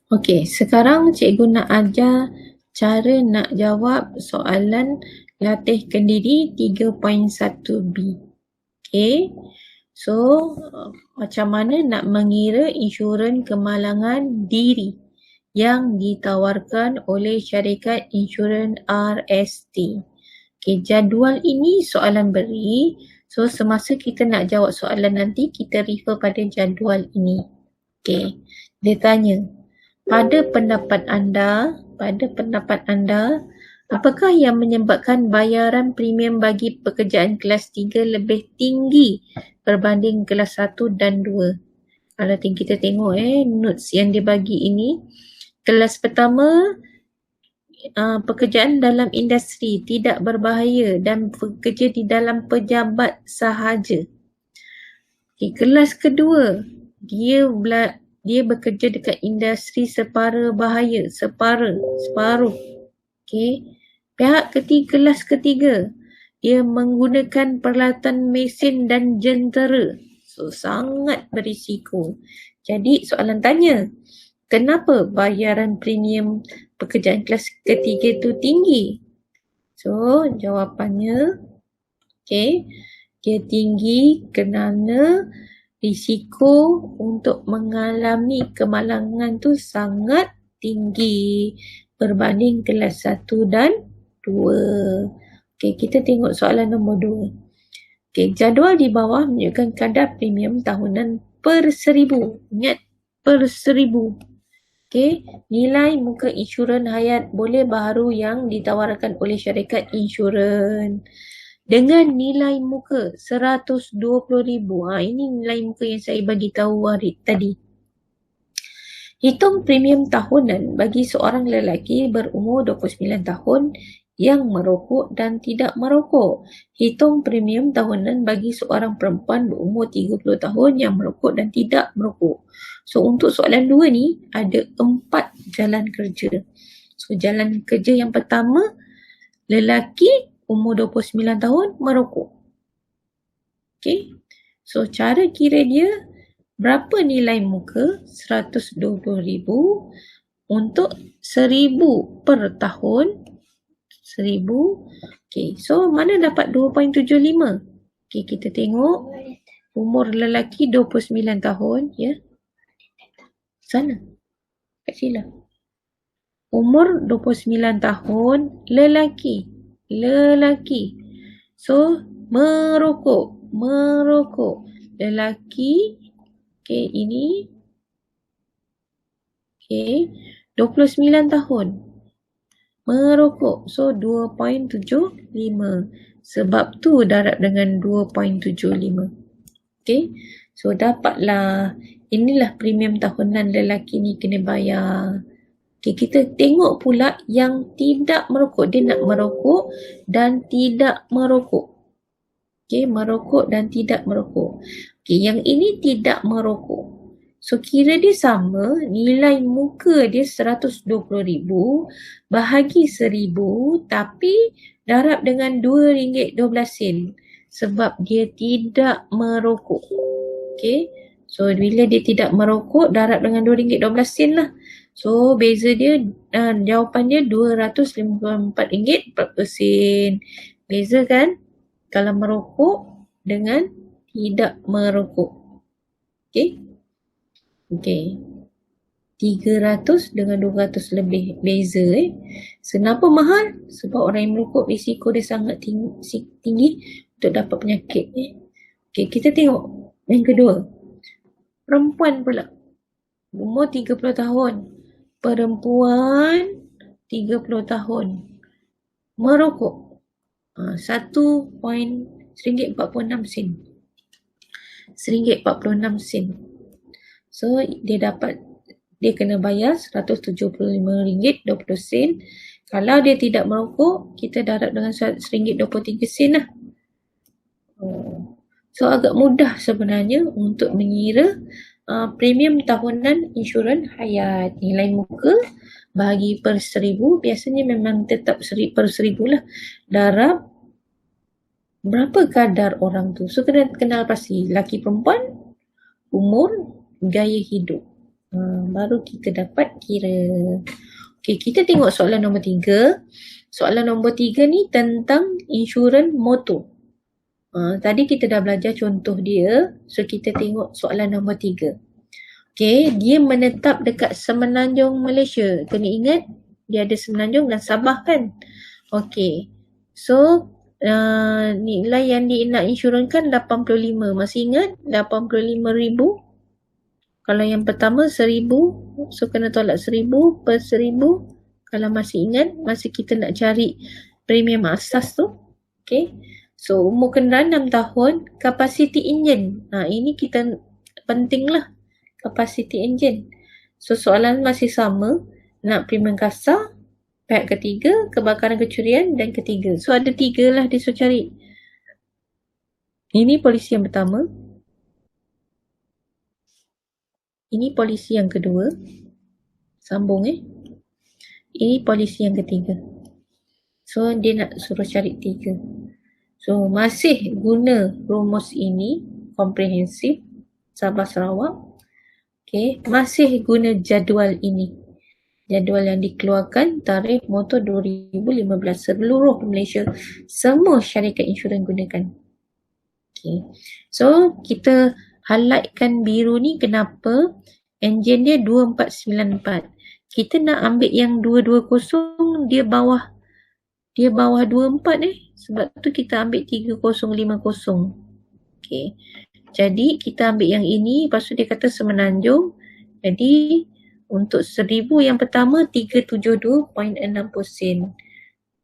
Okey, sekarang cikgu nak ajar cara nak jawab soalan latihkan diri 3.1B. Okey. So, macam mana nak mengira insurans kemalangan diri yang ditawarkan oleh syarikat insurans RST. Okey, jadual ini soalan beri. So, semasa kita nak jawab soalan nanti, kita refer pada jadual ini. Okey, dia tanya, pada pendapat anda, apakah yang menyebabkan bayaran premium bagi pekerjaan kelas 3 lebih tinggi berbanding kelas 1 dan 2? Kalau kita tengok notes yang dia bagi ini, kelas pertama pekerjaan dalam industri tidak berbahaya dan bekerja di dalam pejabat sahaja. Okay, kelas kedua, dia bekerja dekat industri separa bahaya, separuh. Okay. Pihak kelas ketiga, dia menggunakan peralatan mesin dan jentera. So, sangat berisiko. Jadi, soalan tanya, kenapa bayaran premium pekerjaan kelas ketiga tu tinggi? So, jawapannya, okay, dia tinggi kerana risiko untuk mengalami kemalangan tu sangat tinggi berbanding kelas 1 dan 2. Okay, kita tengok soalan nombor 2. Okay, jadual di bawah menunjukkan kadar premium tahunan per 1000. Ingat, per 1000. Okay, nilai muka insurans hayat boleh baharu yang ditawarkan oleh syarikat insurans dengan nilai muka 120,000. Ini nilai muka yang saya bagi tahu hari tadi. Hitung premium tahunan bagi seorang lelaki berumur 29 tahun yang merokok dan tidak merokok. Hitung premium tahunan bagi seorang perempuan berumur 30 tahun yang merokok dan tidak merokok. So, untuk soalan 2 ni ada 4 jalan kerja. So, jalan kerja yang pertama, lelaki umur 29 tahun merokok. Okay. So, cara kira dia, berapa nilai muka? 120,000 untuk 1,000 per tahun. 1,000. Okay. So, mana dapat 2.75? Okay, kita tengok. Umur lelaki 29 tahun. Ya. Sana. Kat sila. Umur 29 tahun lelaki. So, merokok. Lelaki. Okay, ini. Okay, 29 tahun. Merokok. So, 2.75. Sebab tu darab dengan 2.75. Okay. So, dapatlah. Inilah premium tahunan lelaki ni kena bayar. Okay, kita tengok pula yang tidak merokok. Dia nak merokok dan tidak merokok. Okay, merokok dan tidak merokok. Okay, yang ini tidak merokok. So, kira dia sama. Nilai muka dia 120,000 bahagi 1,000 tapi darab dengan RM2.12 sebab dia tidak merokok. Okay. So, bila dia tidak merokok, darab dengan RM2.12 lah. So, beza dia, jawapan dia RM254.4%. Beza kan? Kalau merokok dengan tidak merokok. Okay? Okay. 300 dengan 200 lebih beza. Kenapa mahal? Sebab orang yang merokok risiko dia sangat tinggi untuk dapat penyakit. Okay, kita tengok yang kedua. Perempuan pula. Umur 30 tahun. Perempuan 30 tahun merokok. RM1.46. RM1.46. So, dia kena bayar RM175.20. Kalau dia tidak merokok, kita darab dengan RM1.23 lah. So, agak mudah sebenarnya untuk mengira premium tahunan insurans hayat. Nilai muka bagi per 1,000, biasanya memang tetap per 1,000 lah. Darab berapa kadar orang tu. So, kena kenal pasti laki perempuan, umur, gaya hidup. Baru kita dapat kira. Okey, kita tengok soalan nombor 3. Soalan nombor 3 ni tentang insurans motor. Tadi kita dah belajar contoh dia. So, kita tengok soalan nombor 3. Okey, dia menetap dekat Semenanjung Malaysia. Kena ingat, dia ada Semenanjung dan Sabah kan? Okey. So, nilai yang dia nak insurankan 85. Masih ingat? 85,000. Kalau yang pertama 1,000. So, kena tolak 1,000 per 1,000. Kalau masih ingat, masa kita nak cari premium asas tu. Okey. So, umur kenderaan 6 tahun. Capacity engine. Ini kita penting lah. Capacity engine. So, soalan masih sama. Nak premium kasar, pihak ketiga, kebakaran kecurian dan ketiga. So, ada 3 lah dia suruh cari. Ini polisi yang pertama. Ini polisi yang kedua. Sambung Ini polisi yang ketiga. So, dia nak suruh cari 3. So, masih guna rumus ini, komprehensif, Sabah Sarawak. Okay. Masih guna jadual ini. Jadual yang dikeluarkan tarikh motor 2015. Seluruh Malaysia, semua syarikat insurans gunakan. Okay. So, kita highlightkan biru ni kenapa? Enjin dia 2494. Kita nak ambil yang 220, dia bawah 24 sebab tu kita ambil 3050. Okay. Jadi kita ambil yang ini, lepas tu dia kata Semenanjung. Jadi untuk 1,000 yang pertama 372.60 sen.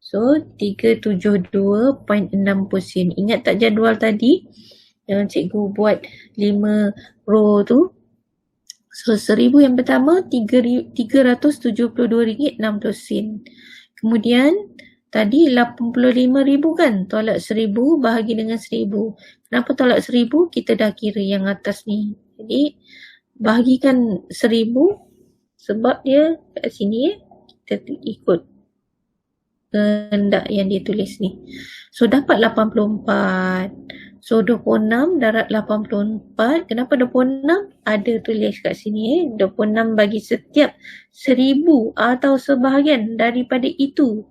So 372.60 sen. Ingat tak jadual tadi yang cikgu buat 5 row tu? So 1,000 yang pertama RM372.60. Kemudian tadi 85,000 kan? Tolak 1,000 bahagi dengan 1,000. Kenapa tolak 1,000? Kita dah kira yang atas ni. Jadi bahagikan 1,000 sebab dia kat sini kita ikut kehendak yang dia tulis ni. So dapat 84. So 26 darat 84. Kenapa 26? Ada tulis kat sini 26 bagi setiap 1,000 atau sebahagian daripada itu.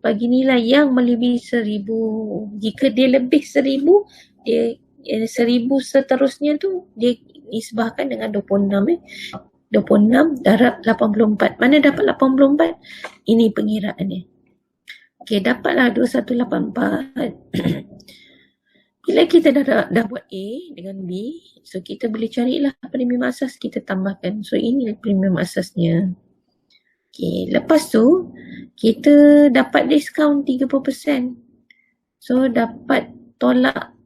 Bagi nilai yang melebihi 1,000. Jika dia lebih 1,000, dia 1,000 seterusnya tu dia isbahkan dengan 26 26 darab 84. Mana dapat 84? Ini pengiraannya. Okey, dapatlah 2184. Bila kita dah buat A dengan B, so kita boleh carilah premium asas, kita tambahkan. So ini premium asasnya. Okay, lepas tu kita dapat diskaun 30%. So dapat tolak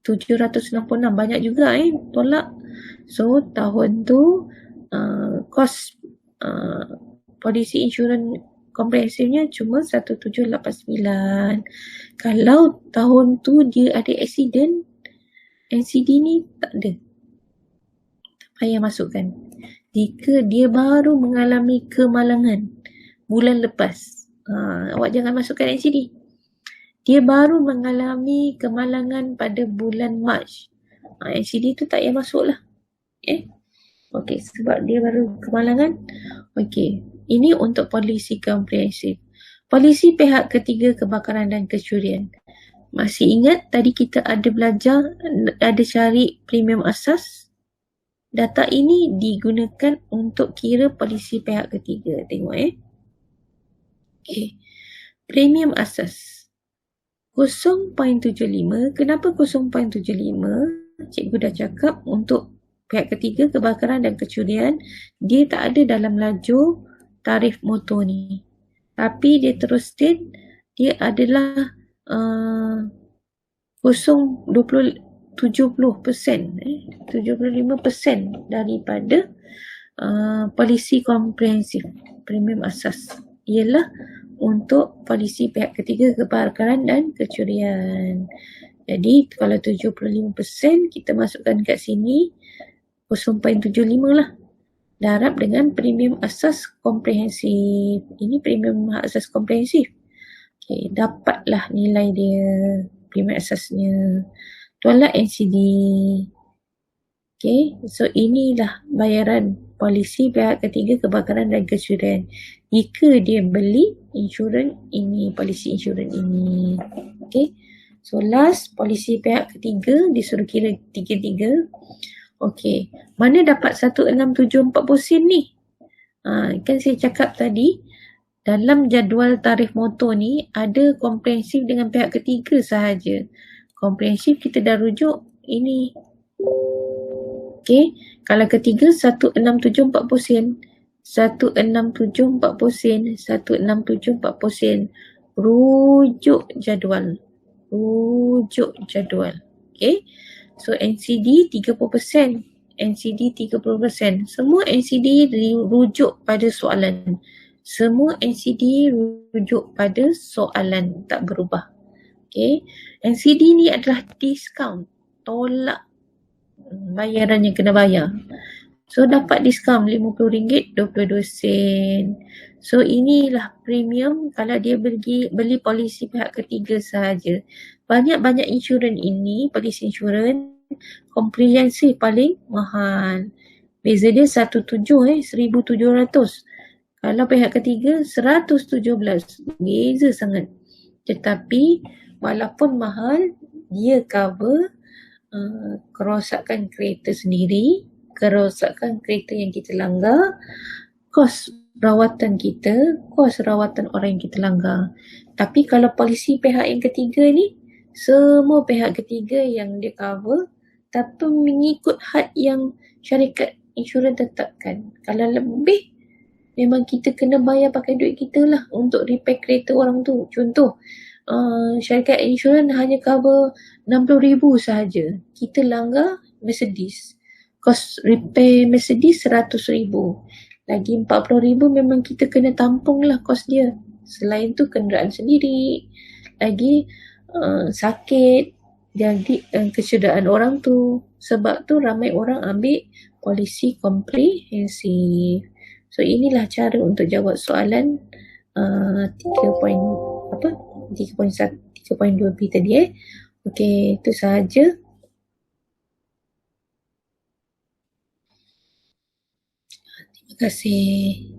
766, banyak juga tolak. So tahun tu kos polisi insurans komprehensifnya cuma 1789. Kalau tahun tu dia ada accident, NCD ni tak ada. Tak payah masukkan. Jika dia baru mengalami kemalangan bulan lepas, awak jangan masukkan NCD. Dia baru mengalami kemalangan pada bulan Mac. NCD tu tak payah masuk lah. Okey, sebab dia baru kemalangan. Okey, ini untuk polisi komprehensif. Polisi pihak ketiga kebakaran dan kecurian. Masih ingat tadi kita ada belajar, ada cari premium asas? Data ini digunakan untuk kira polisi pihak ketiga. Tengok Okey. Premium asas 0.75. Kenapa 0.75? Cikgu dah cakap untuk pihak ketiga kebakaran dan kecurian, dia tak ada dalam laju tarif motor ni. Tapi dia terus state dia adalah 75% daripada polisi komprehensif premium asas ialah untuk polisi pihak ketiga kebakaran dan kecurian. Jadi kalau 75% kita masukkan kat sini 0.75 lah. Darab dengan premium asas komprehensif. Ini premium asas komprehensif. Okay, dapatlah nilai dia, premium asasnya. Tolak NCD. Okay, so inilah bayaran polisi pihak ketiga kebakaran dan kesudahan. Jika dia beli insurans ini, polisi insurans ini. Okay, so last polisi pihak ketiga disuruh kira tiga-tiga. Okay, mana dapat 1674 sen ni? Kan saya cakap tadi, dalam jadual tarikh motor ni ada komprehensif dengan pihak ketiga sahaja. Komprehensif kita dah rujuk ini. Okey, kalau ketiga 1674 sen. 1674 sen, 1674 sen. Rujuk jadual. Rujuk jadual. Okey. So NCD 30%. NCD 30%. Semua NCD rujuk pada soalan. Semua NCD rujuk pada soalan, tak berubah. Okay. NCD ni adalah diskaun, tolak bayaran yang kena bayar. So dapat diskaun RM50, 22 sen. So inilah premium kalau dia beli polisi pihak ketiga sahaja. Banyak-banyak insurans ini, polisi insurans komprehensif paling mahal. Beza dia 1,700. Kalau pihak ketiga 117. Beza sangat. Tetapi walaupun mahal, dia cover kerosakan kereta sendiri, kerosakan kereta yang kita langgar, kos rawatan kita, kos rawatan orang yang kita langgar. Tapi kalau polisi pihak yang ketiga ni, semua pihak ketiga yang dia cover, tapi mengikut had yang syarikat insurans tetapkan. Kalau lebih, memang kita kena bayar pakai duit kita lah untuk repair kereta orang tu. Contoh, syarikat insurans hanya cover RM60,000 sahaja. Kita langgar Mercedes. Kos repair Mercedes RM100,000. Lagi RM40,000 memang kita kena tampung lah kos dia. Selain tu kenderaan sendiri. Lagi sakit. Jadi kecederaan orang tu. Sebab tu ramai orang ambil polisi komprehensif. So inilah cara untuk jawab soalan 3.2B tadi Okey, itu sahaja. Terima kasih.